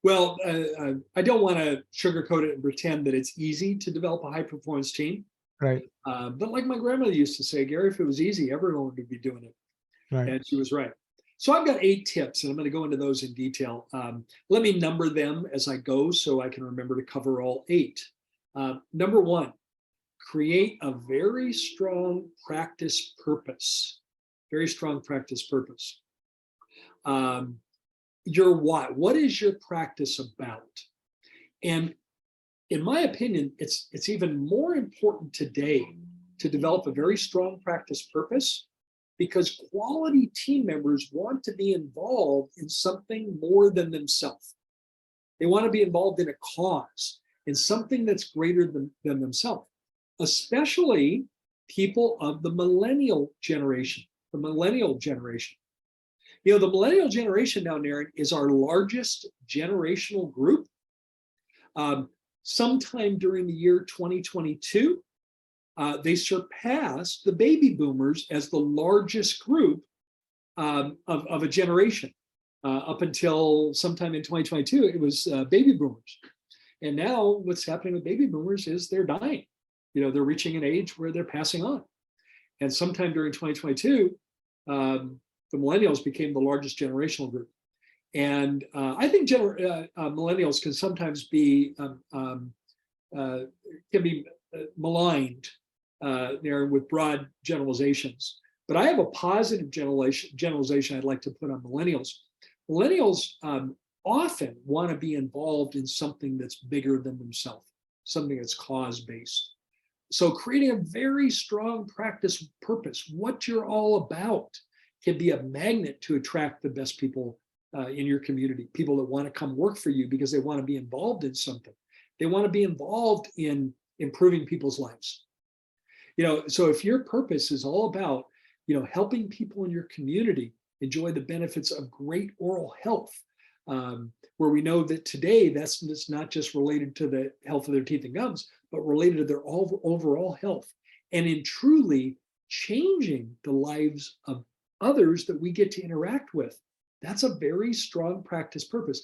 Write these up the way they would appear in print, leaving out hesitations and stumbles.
Well, I don't want to sugarcoat it and pretend that it's easy to develop a high performance team. Right. But like my grandmother used to say, Gary, if it was easy, everyone would be doing it. Right. And she was right. So I've got 8 tips, and I'm going to go into those in detail. Let me number them as I go so I can remember to cover all 8. Number 1, create a very strong practice purpose. Very strong practice purpose. Your why. What is your practice about? And in my opinion, it's even more important today to develop a very strong practice purpose, because quality team members want to be involved in something more than themselves. They want to be involved in a cause, in something that's greater than themselves, especially people of the millennial generation. The millennial generation. You know, the millennial generation now, Naren, is our largest generational group. Sometime during the year 2022, they surpassed the baby boomers as the largest group of a generation. Up until sometime in 2022, it was baby boomers. And now what's happening with baby boomers is they're dying. You know, they're reaching an age where they're passing on. And sometime during 2022, the millennials became the largest generational group. And I think millennials can sometimes be maligned there with broad generalizations. But I have a positive generalization I'd like to put on millennials. Millennials often want to be involved in something that's bigger than themselves, something that's cause-based. So creating a very strong practice purpose, what you're all about, can be a magnet to attract the best people in your community, people that want to come work for you because they want to be involved in something. They want to be involved in improving people's lives. You know, so if your purpose is all about, you know, helping people in your community enjoy the benefits of great oral health, where we know that today that's not just related to the health of their teeth and gums, but related to their overall health, and in truly changing the lives of others that we get to interact with. That's a very strong practice purpose.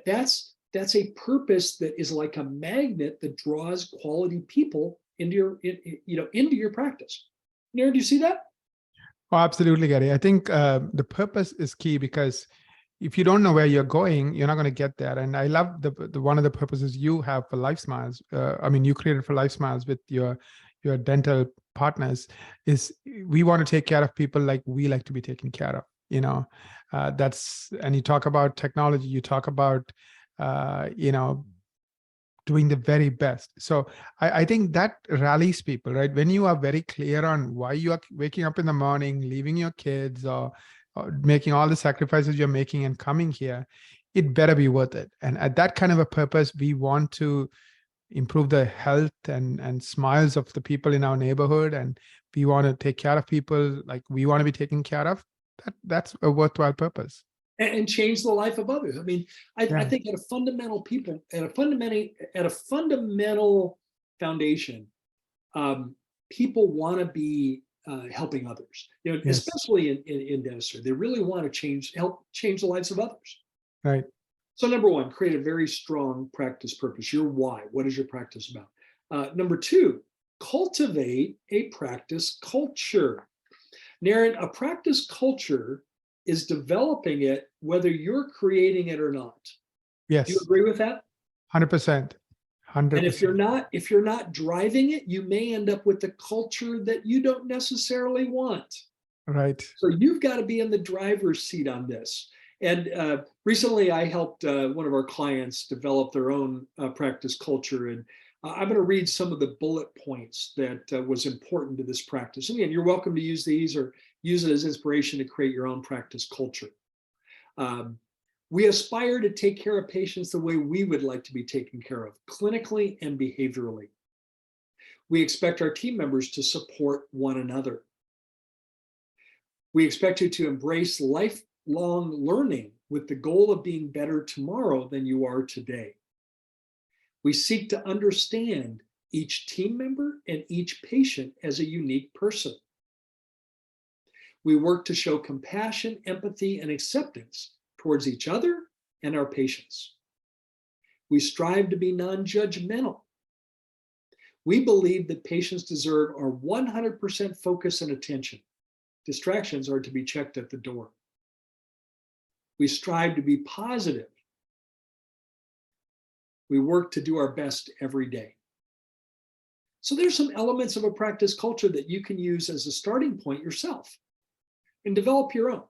That's a purpose that is like a magnet that draws quality people into your practice. Naren, do you see that? Oh, absolutely, Gary. I think the purpose is key, because if you don't know where you're going, you're not going to get there. And I love the one of the purposes you have for Life Smiles. You created for Life Smiles with your dental partners, is we want to take care of people like we like to be taken care of. You know, and you talk about technology, you talk about doing the very best. So I think that rallies people, right? When you are very clear on why you are waking up in the morning, leaving your kids, or making all the sacrifices you're making and coming here, it better be worth it. And at that kind of a purpose, we want to improve the health and smiles of the people in our neighborhood, and we want to take care of people like we want to be taken care of. That's a worthwhile purpose. And change the life of others. I mean, I think at a fundamental foundation, people want to be helping others. You know, yes. Especially in dentistry, they really want to help change the lives of others. Right. So number 1, create a very strong practice purpose. Your why. What is your practice about? Number 2, cultivate a practice culture. Naren, a practice culture is developing it whether you're creating it or not. Yes. Do you agree with that? 100%. 100%. And if you're not driving it, you may end up with a culture that you don't necessarily want. Right. So you've got to be in the driver's seat on this. And recently I helped one of our clients develop their own practice culture. And I'm going to read some of the bullet points that was important to this practice. Again, you're welcome to use these or use it as inspiration to create your own practice culture. We aspire to take care of patients the way we would like to be taken care of, clinically and behaviorally. We expect our team members to support one another. We expect you to embrace lifelong learning with the goal of being better tomorrow than you are today. We seek to understand each team member and each patient as a unique person. We work to show compassion, empathy, and acceptance towards each other and our patients. We strive to be non-judgmental. We believe that patients deserve our 100% focus and attention. Distractions are to be checked at the door. We strive to be positive. We work to do our best every day. So there's some elements of a practice culture that you can use as a starting point yourself and develop your own.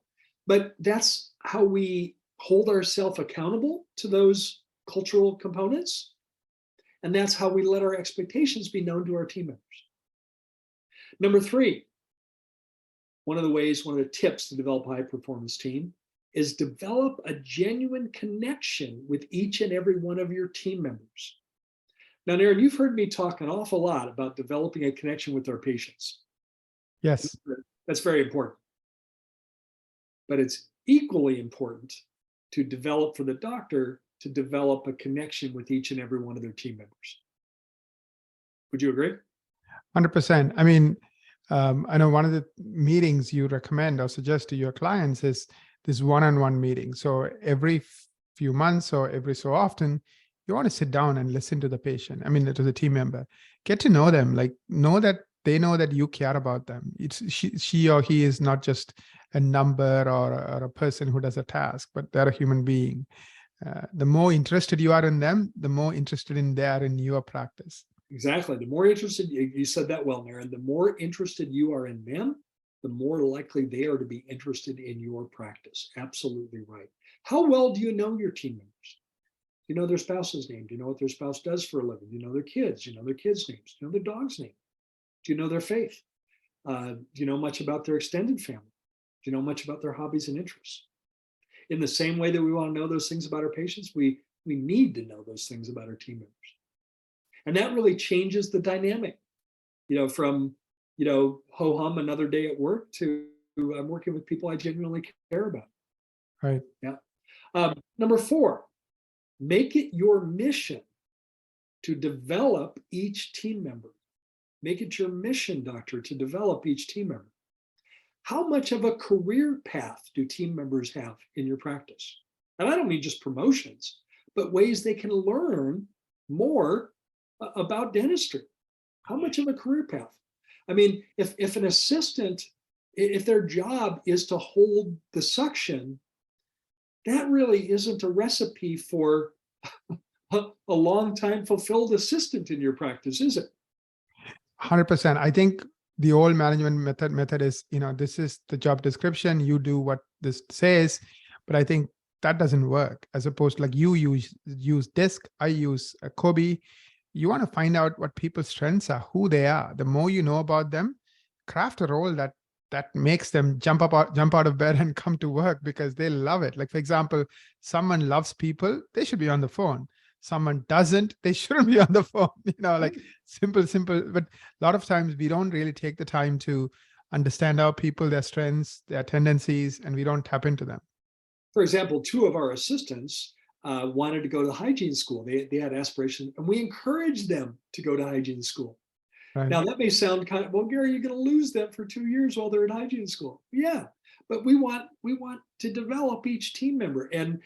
But that's how we hold ourselves accountable to those cultural components. And that's how we let our expectations be known to our team members. Number 3, one of the tips to develop a high performance team is develop a genuine connection with each and every one of your team members. Now, Aaron, you've heard me talk an awful lot about developing a connection with our patients. Yes. That's very important. But it's equally important to develop for the doctor to develop a connection with each and every one of their team members. Would you agree? 100%. I mean, I know one of the meetings you recommend or suggest to your clients is this one-on-one meeting. So every few months or every so often, you want to sit down and listen to the patient. I mean, to the team member, get to know them, like know that they know that you care about them. It's she or he is not just a number or a person who does a task, but they're a human being. The more interested you are in them, the more interested they are in your practice. Exactly. The more interested, you said that well, Naren, the more interested you are in them, the more likely they are to be interested in your practice. Absolutely right. How well do you know your team members? Do you know their spouse's name? Do you know what their spouse does for a living? Do you know their kids? Do you know their kids' names? Do you know their dog's name? Do you know their faith? Do you know much about their extended family? Do you know much about their hobbies and interests? In the same way that we want to know those things about our patients, we need to know those things about our team members. And that really changes the dynamic, from, ho-hum another day at work to I'm working with people I genuinely care about. Right. Yeah. Number 4, make it your mission to develop each team member. Make it your mission, doctor, to develop each team member. How much of a career path do team members have in your practice? And I don't mean just promotions, but ways they can learn more about dentistry. How much of a career path? I mean, if an assistant, if their job is to hold the suction, that really isn't a recipe for a long time fulfilled assistant in your practice, is it? 100%. I think the old management method is, this is the job description, you do what this says, but I think that doesn't work. As opposed to like you use DISC, I use a Kobe. You want to find out what people's strengths are, who they are. The more you know about them, craft a role that makes them jump out of bed and come to work because they love it. Like, for example, someone loves people, they should be on the phone. Someone doesn't, they shouldn't be on the phone. Like simple. But a lot of times we don't really take the time to understand our people, their strengths, their tendencies, and we don't tap into them. For example, 2 of our assistants wanted to go to hygiene school. They had aspirations, and we encouraged them to go to hygiene school. Right. Now, that may sound kind of, well, Gary, you're going to lose them for 2 years while they're in hygiene school. Yeah, but we want to develop each team member. And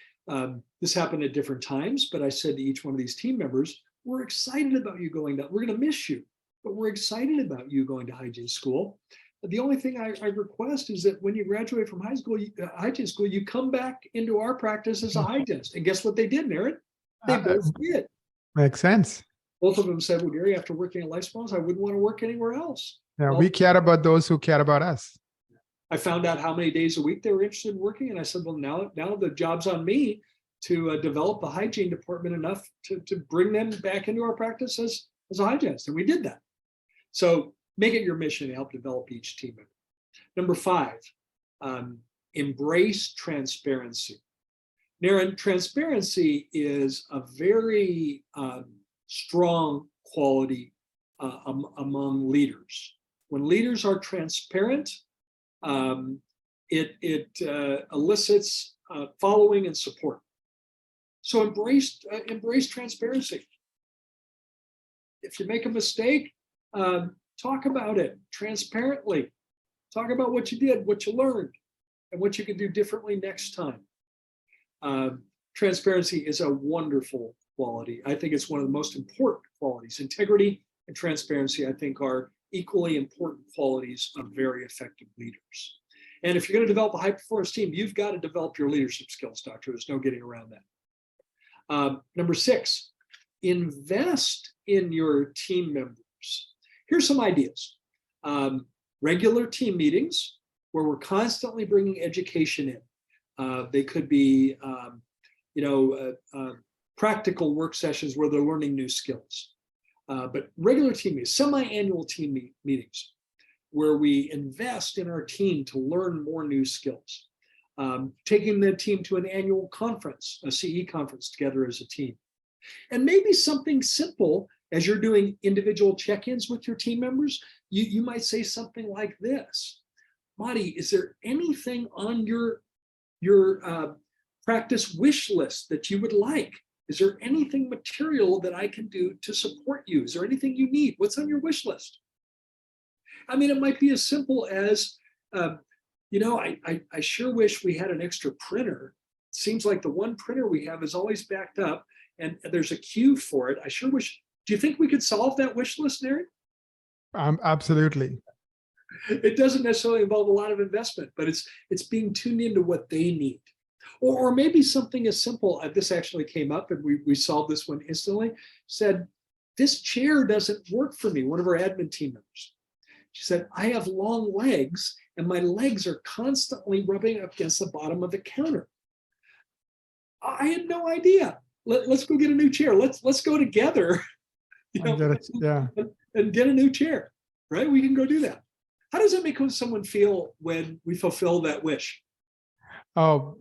this happened at different times, but I said to each one of these team members, we're excited about you going we're going to miss you, but we're excited about you going to hygiene school. The only thing I request is that when you graduate from hygiene school, you come back into our practice as a hygienist. And guess what they did, Aaron? They both did. Makes sense. Both of them said, well, Gary, after working at LifeSmiles, I wouldn't want to work anywhere else. Yeah, well, we care about those who care about us. I found out how many days a week they were interested in working. And I said, well, now the job's on me to develop the hygiene department enough to bring them back into our practice as a hygienist. And we did that. So make it your mission to help develop each team member. Number 5, embrace transparency. Naren, transparency is a very strong quality among leaders. When leaders are transparent, it elicits following and support. So embrace transparency. If you make a mistake, talk about it transparently. Talk about what you did, what you learned, and what you can do differently next time. Transparency is a wonderful quality. I think it's one of the most important qualities. Integrity and transparency, I think, are equally important qualities of very effective leaders. And if you're going to develop a high performance team, you've got to develop your leadership skills, Doctor. There's no getting around that. Number 6, invest in your team members. Here's some ideas. Regular team meetings where we're constantly bringing education in. They could be, practical work sessions where they're learning new skills. But regular team meetings, semi-annual team meetings, where we invest in our team to learn more new skills. Taking the team to an annual conference, a CE conference together as a team. And maybe something simple, as you're doing individual check-ins with your team members, you might say something like this. Marty, is there anything on your practice wish list that you would like? Is there anything material that I can do to support you? Is there anything you need? What's on your wish list? I mean, it might be as simple as, I sure wish we had an extra printer. It seems like the one printer we have is always backed up and there's a queue for it. I sure wish, do you think we could solve that wish list, Nary? Absolutely. It doesn't necessarily involve a lot of investment, but it's being tuned into what they need. Or maybe something as simple, this actually came up and we solved this one instantly, said, this chair doesn't work for me, one of our admin team members. She said, I have long legs and my legs are constantly rubbing up against the bottom of the counter. I had no idea. Let's go get a new chair. Let's go together, and get a new chair, right? We can go do that. How does it make someone feel when we fulfill that wish? Oh,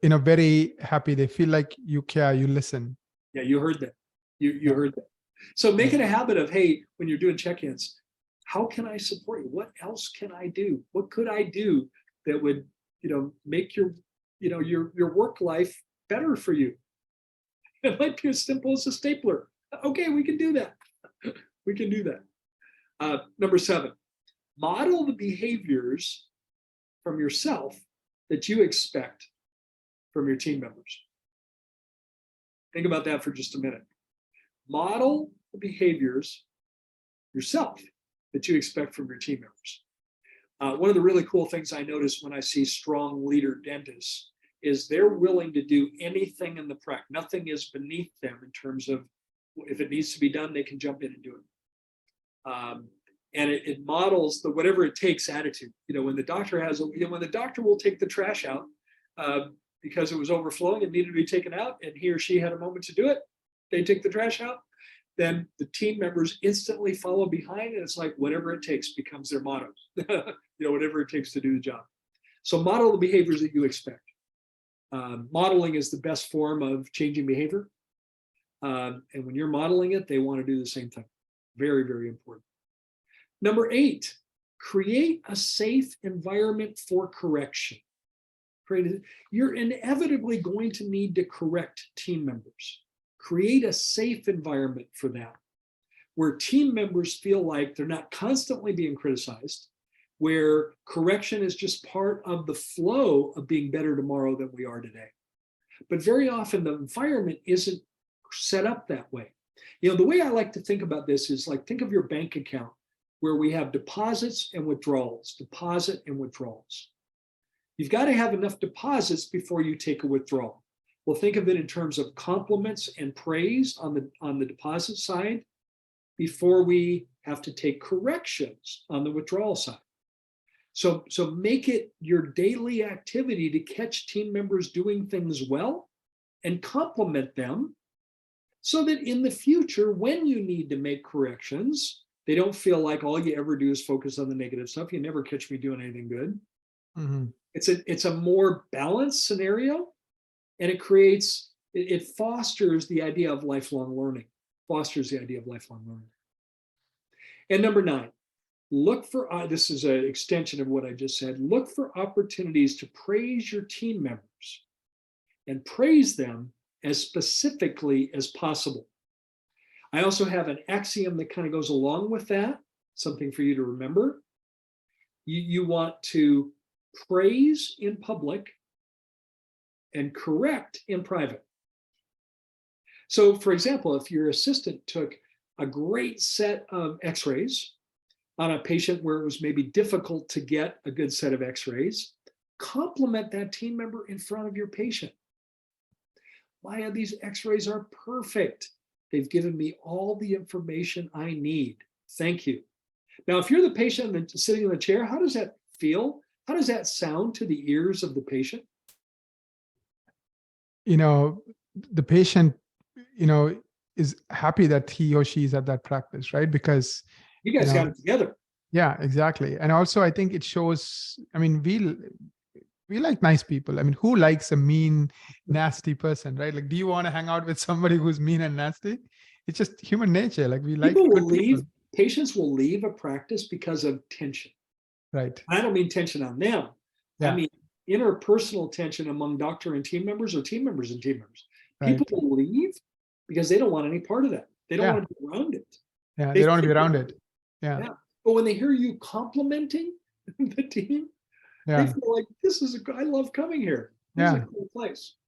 very happy. They feel like you care, you listen. Yeah, you heard that. You heard that. So make it a habit of, hey, when you're doing check-ins, how can I support you? What else can I do? What could I do that would, make your work life better for you? It might be as simple as a stapler. Okay, we can do that. We can do that. Number 7, model the behaviors from yourself that you expect from your team members. Think about that for just a minute. Model the behaviors yourself that you expect from your team members. One of the really cool things I notice when I see strong leader dentists is they're willing to do anything in the practice. Nothing is beneath them in terms of if it needs to be done, they can jump in and do it. And it models the whatever it takes attitude. When the doctor when the doctor will take the trash out because it was overflowing and needed to be taken out, and he or she had a moment to do it, they take the trash out, then the team members instantly follow behind, and it's like whatever it takes becomes their motto. Whatever it takes to do the job. So model the behaviors that you expect. Modeling is the best form of changing behavior. And when you're modeling it, they want to do the same thing. Very, very important. Number 8, create a safe environment for correction. You're inevitably going to need to correct team members. Create a safe environment for that, where team members feel like they're not constantly being criticized, where correction is just part of the flow of being better tomorrow than we are today. But very often the environment isn't set up that way. The way I like to think about this is like, think of your bank account where we have deposits and withdrawals, deposit and withdrawals. You've got to have enough deposits before you take a withdrawal. Well, think of it in terms of compliments and praise on the deposit side before we have to take corrections on the withdrawal side. So make it your daily activity to catch team members doing things well and compliment them so that in the future, when you need to make corrections, they don't feel like all you ever do is focus on the negative stuff. You never catch me doing anything good. Mm-hmm. It's a more balanced scenario, and it fosters the idea of lifelong learning. And number 9, look for, this is an extension of what I just said, look for opportunities to praise your team members and praise them as specifically as possible. I also have an axiom that kind of goes along with that, something for you to remember. You want to praise in public and correct in private. So for example, if your assistant took a great set of x-rays on a patient where it was maybe difficult to get a good set of x-rays, compliment that team member in front of your patient. Maya, these x-rays are perfect. They've given me all the information I need. Thank you. Now, if you're the patient sitting in the chair, how does that feel? How does that sound to the ears of the patient? The patient, is happy that he or she is at that practice, right? Because, You guys got it together. yeah, exactly. And also I think it shows, we like nice people. Who likes a mean, nasty person, right? Like, do you want to hang out with somebody who's mean and nasty? It's just human nature. Like, we like People will good people. leave, patients will leave a practice because of tension. Right. I don't mean tension on them. Yeah. I mean interpersonal tension among doctor and team members, or team members and team members. People Right. will leave because they don't want any part of that. They don't Yeah. want to be around it. Yeah. They don't want to be around it. Yeah. Yeah. But when they hear you complimenting the team, they Yeah. feel like, I love coming here. This is a cool place.